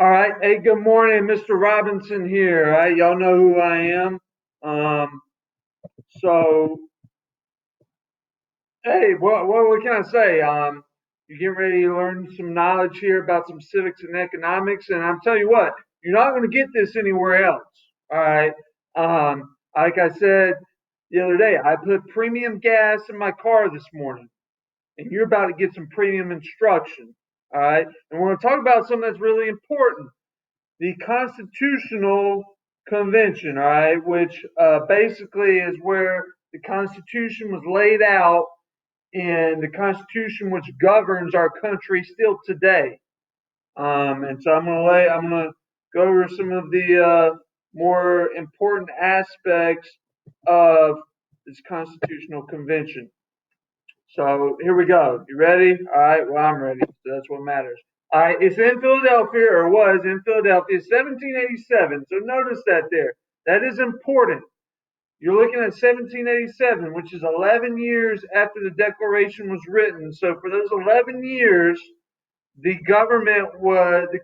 All right. Hey, good morning, Mr. Robinson here. All right, y'all know who I am. Um, so, hey, what can I say? You're getting ready to learn some knowledge here about some civics and economics, and I'm telling you what, you're not going to get this anywhere else. All right. Like I said the other day, I put premium gas in my car this morning, and you're about to get some premium instruction. All right. And we're going to talk about something that's really important, the Constitutional Convention, all right, which basically is where the Constitution was laid out and the Constitution which governs our country still today. And so I'm gonna go over some of the more important aspects of this Constitutional Convention. So here we go. You ready? All right. Well, I'm ready. So that's what matters. All right. It's in Philadelphia, or was in Philadelphia, 1787. So notice that there. That is important. You're looking at 1787, which is 11 years after the Declaration was written. So for those 11 years, the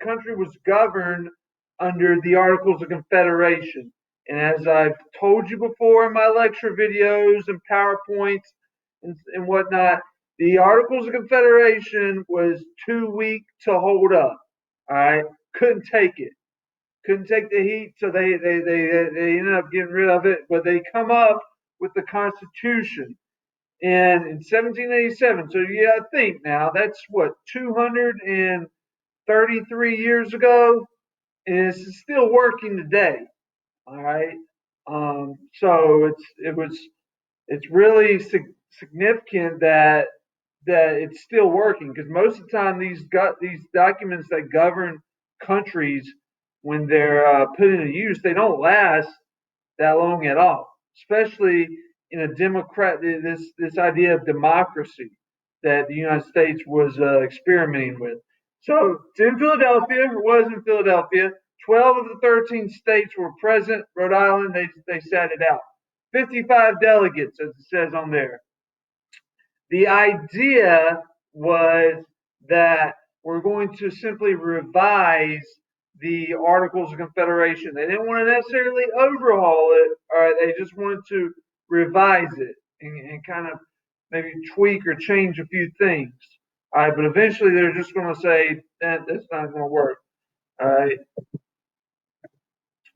country was governed under the Articles of Confederation. And as I've told you before in my lecture videos and PowerPoints and whatnot, the Articles of Confederation was too weak to hold up. All right, couldn't take it, couldn't take the heat, so they ended up getting rid of it. But they come up with the Constitution, and in 1787. So you got to think now. That's what 233 years ago, and it's still working today. All right. So it's really significant that it's still working, because most of the time these documents that govern countries, when they're put into use, they don't last that long at all, especially in a democrat this idea of democracy that the United States was experimenting with. So it's in Philadelphia. It was in Philadelphia. 12 of the 13 states were present. Rhode Island, they sat it out. 55 delegates, as it says on there. The idea was that we're going to simply revise the Articles of Confederation. They didn't want to necessarily overhaul it. All right, they just wanted to revise it and kind of maybe tweak or change a few things. All right, but eventually they're just going to say that's not going to work. All right.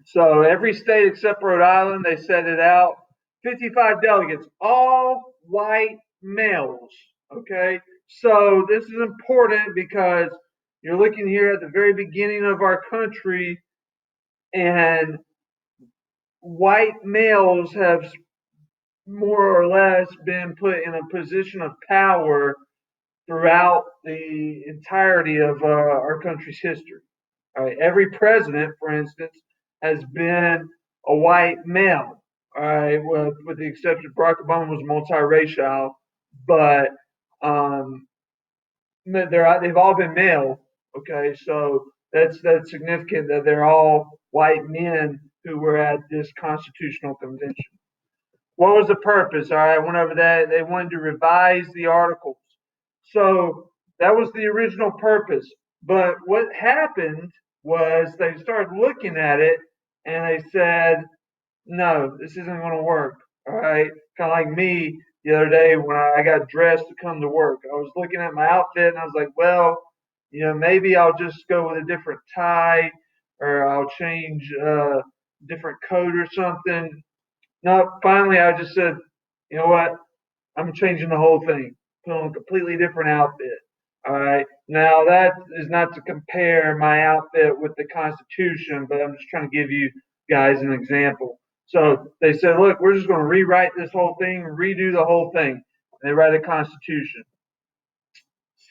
So every state except Rhode Island, they set it out. 55 delegates, all white males. Okay. So this is important because you're looking here at the very beginning of our country, and white males have more or less been put in a position of power throughout the entirety of our country's history. All right, every president, for instance, has been a white male. All right, with the exception of Barack Obama was multiracial, but they've all been male. Okay, so that's significant that they're all white men who were at this constitutional convention. What was the purpose? All right, I went over that. They wanted to revise the articles. So that was the original purpose. But what happened was they started looking at it and they said, no, this isn't going to work. All right. Kind of like me the other day when I got dressed to come to work. I was looking at my outfit and I was like, well, maybe I'll just go with a different tie, or I'll change a different coat or something. No, finally I just said, you know what? I'm changing the whole thing. Put on a completely different outfit. All right. Now that is not to compare my outfit with the Constitution, but I'm just trying to give you guys an example. So they said, look, we're just going to rewrite this whole thing, redo the whole thing. And they write a Constitution.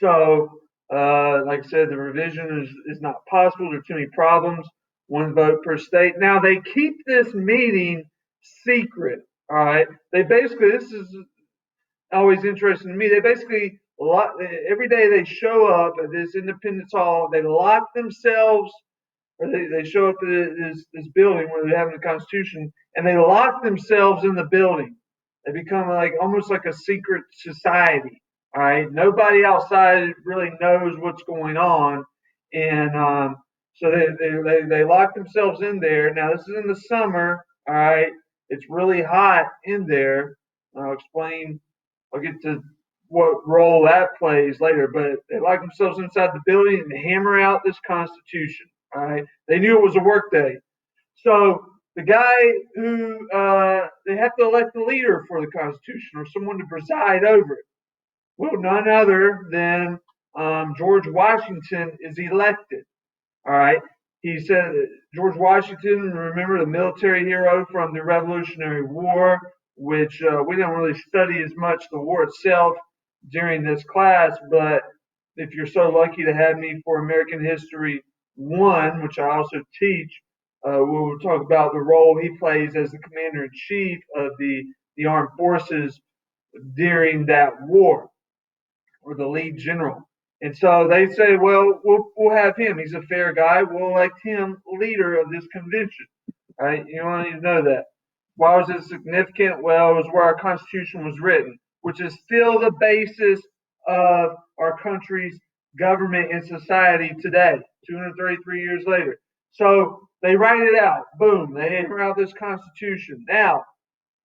So, like I said, the revision is not possible. There are too many problems. One vote per state. Now they keep this meeting secret. All right. They basically, this is always interesting to me. They basically every day they show up at this Independence Hall. They lock themselves, or they show up at this building where they're having the Constitution, and they lock themselves in the building. They become like almost like a secret society. All right, nobody outside really knows what's going on, and So they lock themselves in there. Now this is in the summer. All right, it's really hot in there. I'll explain. I'll get to what role that plays later. But they lock themselves inside the building and hammer out this Constitution. All right, they knew it was a work day. So the guy who they have to elect the leader for the Constitution or someone to preside over it. Well, none other than George Washington is elected. All right. He said George Washington, remember the military hero from the Revolutionary War, which we don't really study as much the war itself during this class, but if you're so lucky to have me for American History 1, which I also teach, we'll talk about the role he plays as the commander in chief of the armed forces during that war, or the lead general. And so they say, well, we'll have him. He's a fair guy. We'll elect him leader of this convention. Right? You don't need to know that. Why was it significant? Well, it was where our Constitution was written, which is still the basis of our country's government and society today, 233 years later. So they write it out. Boom. They hammer out this Constitution. Now,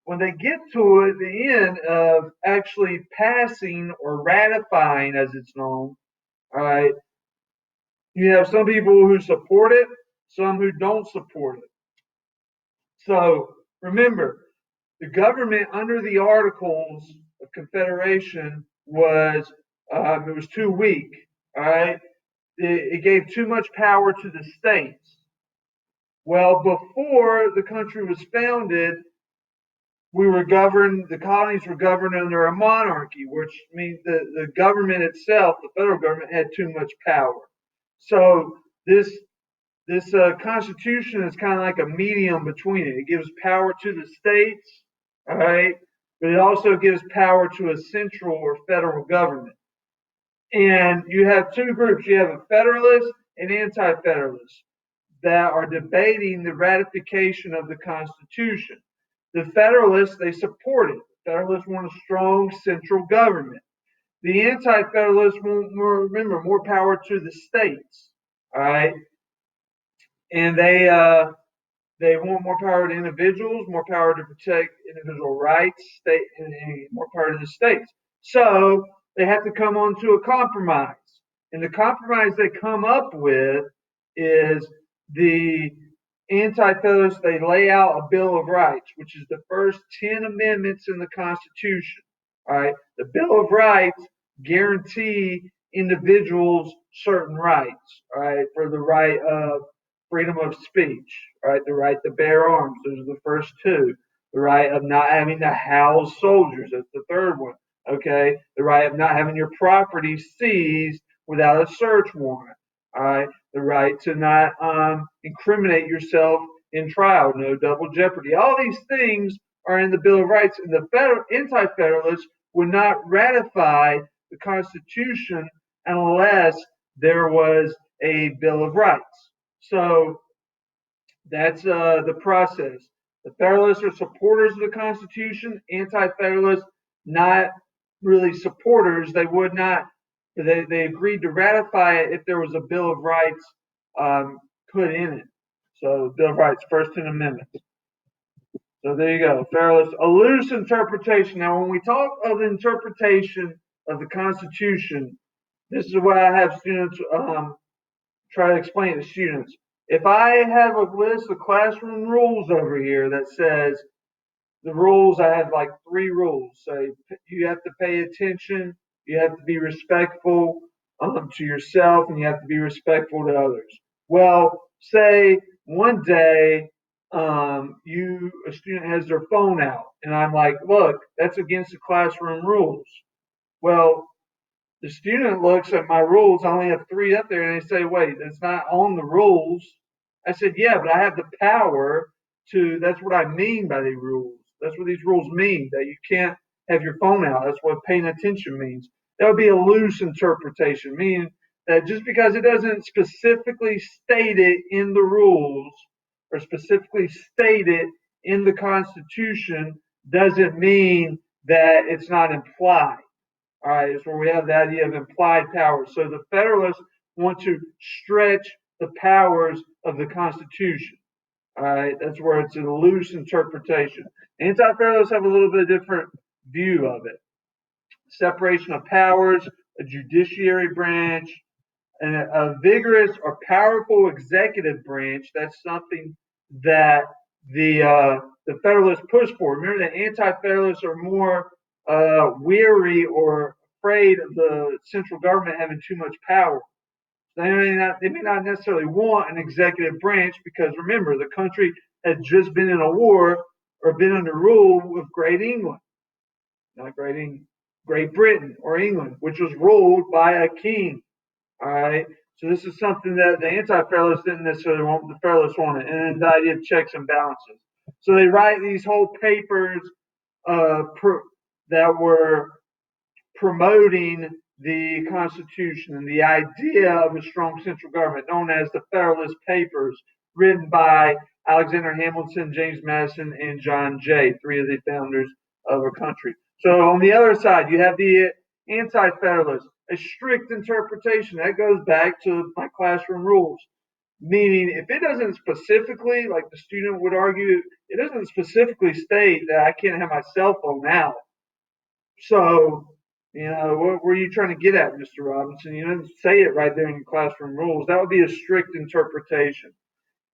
when they get to it, the end of actually passing or ratifying, as it's known, all right, you have some people who support it, some who don't support it. So remember, the government under the Articles of Confederation was it was too weak. All right, it gave too much power to the states. Well, before the country was founded, we were governed, the colonies were governed under a monarchy, which means the government itself, the federal government, had too much power. So this Constitution is kind of like a medium between it. It gives power to the states, all right, but it also gives power to a central or federal government. And you have two groups. You have a federalist and anti-federalist that are debating the ratification of the Constitution. The Federalists, they support it. The Federalists want a strong central government. The Anti-Federalists want more power to the states. All right, and they want more power to individuals, more power to protect individual rights, state, and more power to the states. So they have to come on to a compromise, and the compromise they come up with is the Anti-Federalists. They lay out a Bill of Rights, which is the first 10 amendments in the Constitution. All right, the Bill of Rights guarantee individuals certain rights. All right, for the right of freedom of speech. All right, the right to bear arms. Those are the first two. The right of not having to house soldiers. That's the third one. Okay, the right of not having your property seized without a search warrant. All right, the right to not incriminate yourself in trial, no double jeopardy. All these things are in the Bill of Rights, and the anti-federalists would not ratify the Constitution unless there was a Bill of Rights. So that's the process. The Federalists are supporters of the Constitution. Anti-Federalists, not really supporters. They would not. They agreed to ratify it if there was a Bill of Rights put in it. So Bill of Rights, first 10 amendments. So there you go. Federalists, a loose interpretation. Now, when we talk of interpretation of the Constitution, this is what I have students try to explain to students. If I have a list of classroom rules over here that says the rules, I have like 3 rules. Say you have to pay attention, you have to be respectful to yourself, and you have to be respectful to others. Well, say one day a student has their phone out, and I'm like, look, that's against the classroom rules. Well, the student looks at my rules. I only have 3 up there, and they say, wait, that's not on the rules. I said, yeah, but I have the power to, that's what I mean by the rules. That's what these rules mean, that you can't have your phone out. That's what paying attention means. That would be a loose interpretation, meaning that just because it doesn't specifically state it in the rules or specifically state it in the Constitution doesn't mean that it's not implied. All right, it's where we have the idea of implied power. So the Federalists want to stretch the powers of the Constitution. All right, that's where it's a loose interpretation. Anti-federalists have a little bit different view of it. Separation of powers, a judiciary branch, and a vigorous or powerful executive branch. That's something that the Federalists push for. Remember, the Anti-Federalists are more weary or afraid of the central government having too much power. They may not necessarily want an executive branch because remember, the country had just been in a war or been under rule of Great England, not Great Britain or England, which was ruled by a king. All right. So this is something that the anti-federalists didn't necessarily want, the federalists wanted, and the idea of checks and balances. So they write these whole papers that were promoting the Constitution and the idea of a strong central government, known as the Federalist Papers, written by Alexander Hamilton, James Madison, and John Jay, three of the founders of our country. So on the other side, you have the anti-federalists, a strict interpretation. That goes back to my classroom rules. Meaning, if it doesn't specifically, like the student would argue, it doesn't specifically state that I can't have my cell phone out. So, what were you trying to get at, Mr. Robinson? You didn't say it right there in your classroom rules. That would be a strict interpretation.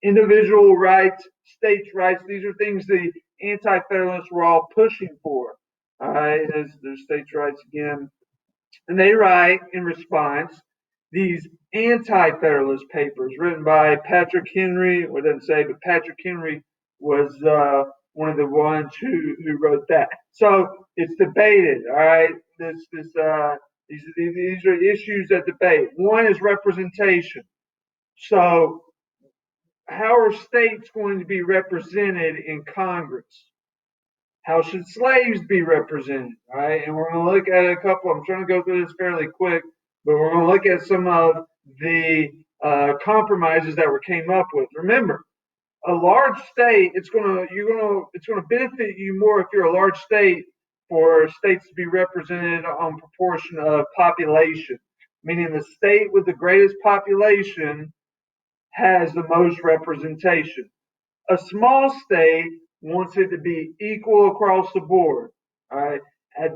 Individual rights, states' rights, these are things the anti-federalists were all pushing for. All right, there's states' rights again. And they write in response these anti-federalist papers written by Patrick Henry. Well, it doesn't say, but Patrick Henry was one of the ones who wrote that. So it's debated. All right, these are issues that debate. One is representation. So how are states going to be represented in Congress? How should slaves be represented? All right, and we're going to look at a couple. I'm trying to go through this fairly quick, but we're going to look at some of the compromises that were came up with. Remember, a large state, it's going to benefit you more if you're a large state for states to be represented on proportion of population, meaning the state with the greatest population has the most representation. A small state wants it to be equal across the board. All right.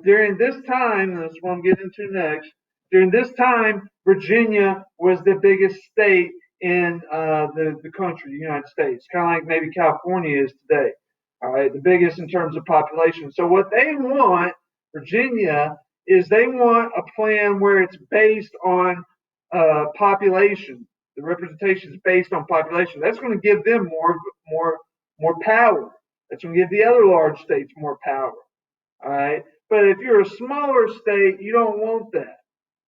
During this time, and that's what I'm getting into next. During this time, Virginia was the biggest state in the country, the United States, kind of like maybe California is today. All right, the biggest in terms of population. So what they want, Virginia, is they want a plan where it's based on population. The representation is based on population. That's going to give them more power. That's going to give the other large states more power. All right. But if you're a smaller state, you don't want that.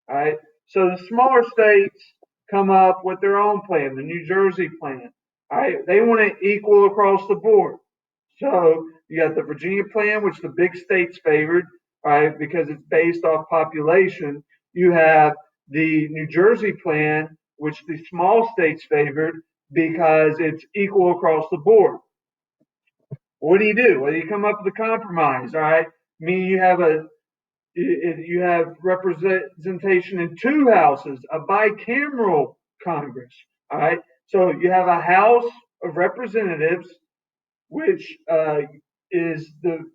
All right. So the smaller states come up with their own plan, the New Jersey plan. All right. They want it equal across the board. So you got the Virginia plan, which the big states favored, all right, because it's based off population. You have the New Jersey plan, which the small states favored because it's equal across the board. What do? Well, you come up with a compromise, all right? Meaning you have representation in two houses, a bicameral Congress, all right? So you have a House of Representatives, which is the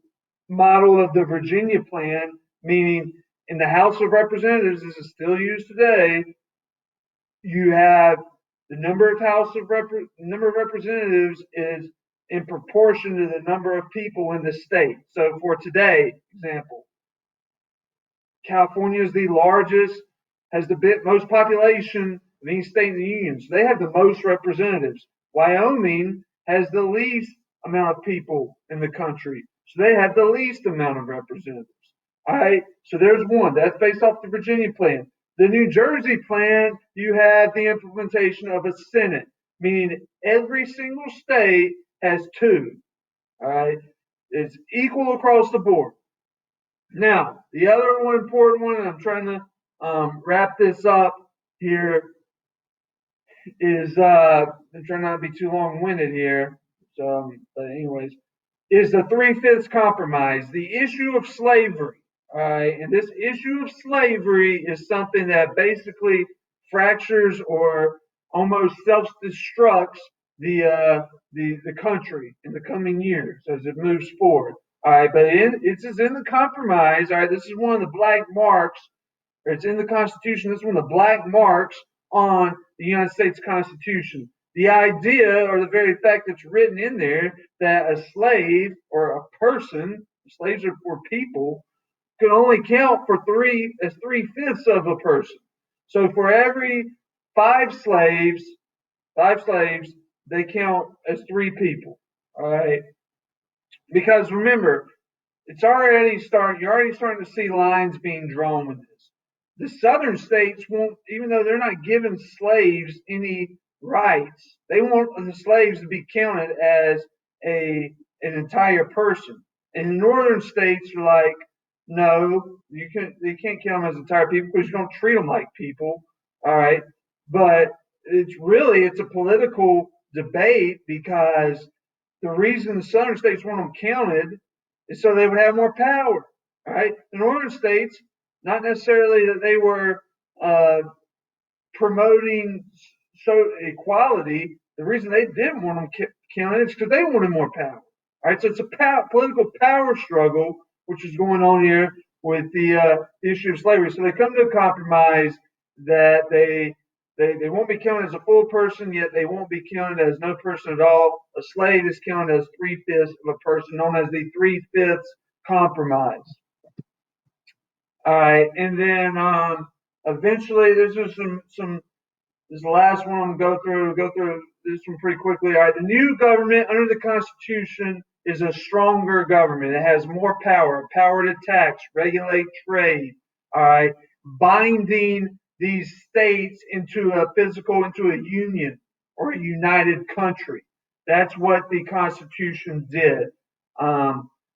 model of the Virginia plan, meaning in the House of Representatives, this is still used today, you have the number of representatives is in proportion to the number of people in the state. So for today, example, California is the largest, has the most population of any state in the union. So they have the most representatives. Wyoming has the least amount of people in the country. So they have the least amount of representatives. All right. So there's one. That's based off the Virginia plan. The New Jersey plan, you have the implementation of a Senate, meaning every single state has two. All right. It's equal across the board. Now, the other one important one, and I'm trying to wrap this up here, is I'm trying not to be too long-winded here. So, but anyways, is the 3/5 compromise, the issue of slavery. All right, and this issue of slavery is something that basically fractures or almost self-destructs the country in the coming years as it moves forward. All right, but it's in the compromise. All right, this is one of the black marks, or it's in the Constitution. This is one of the black marks on the United States Constitution. The idea, or the very fact that's written in there, that a slave or a person, slaves are people, can only count for three-fifths of a person. So for every five slaves, five slaves, they count as three people. All right. Because remember, you're already starting to see lines being drawn with this. The southern states won't, even though they're not giving slaves any rights, they want the slaves to be counted as an entire person. And the northern states are like, no, you can't count them as entire people because you don't treat them like people. All right. But it's a political debate because the reason the southern states want them counted is so they would have more power. All right, the northern states, not necessarily that they were promoting equality. The reason they didn't want them counted is because they wanted more power. All right, so it's a political power struggle which is going on here with the issue of slavery. So they come to a compromise that they won't be counted as a full person, yet they won't be counted as no person at all. A slave is counted as three-fifths of a person, known as the three-fifths compromise. All right, and then eventually, this is this is the last one I'm going to go through this one pretty quickly. All right, the new government under the Constitution is a stronger government. It has more power to tax, regulate trade. All right, binding these states into a union or a united country. That's what the Constitution did.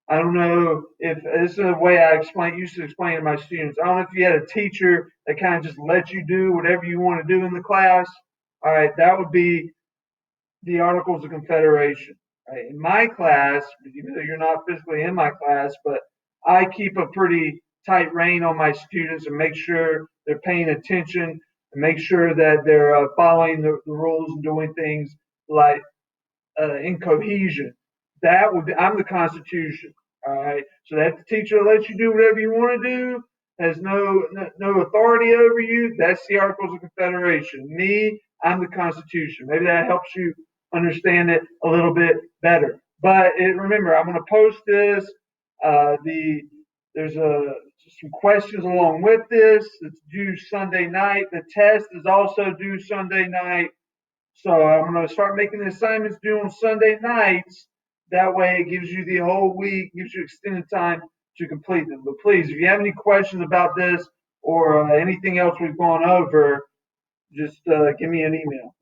I don't know if this is a way I used to explain to my students. I don't know if you had a teacher that kind of just let you do whatever you want to do in the class. All right, that would be the Articles of Confederation. Right? In my class, even though you're not physically in my class, but I keep a pretty tight rein on my students and make sure they're paying attention and make sure that they're following the rules and doing things like in cohesion. I'm the Constitution. All right. So that teacher lets you do whatever you want to do, has no authority over you. That's the Articles of Confederation. Me, I'm the Constitution. Maybe that helps you understand it a little bit better. But remember, I'm going to post this. There's some questions along with this. It's due Sunday night. The test is also due Sunday night. So I'm going to start making the assignments due on Sunday nights. That way it gives you the whole week, gives you extended time to complete them. But please, if you have any questions about this or anything else we've gone over, just give me an email.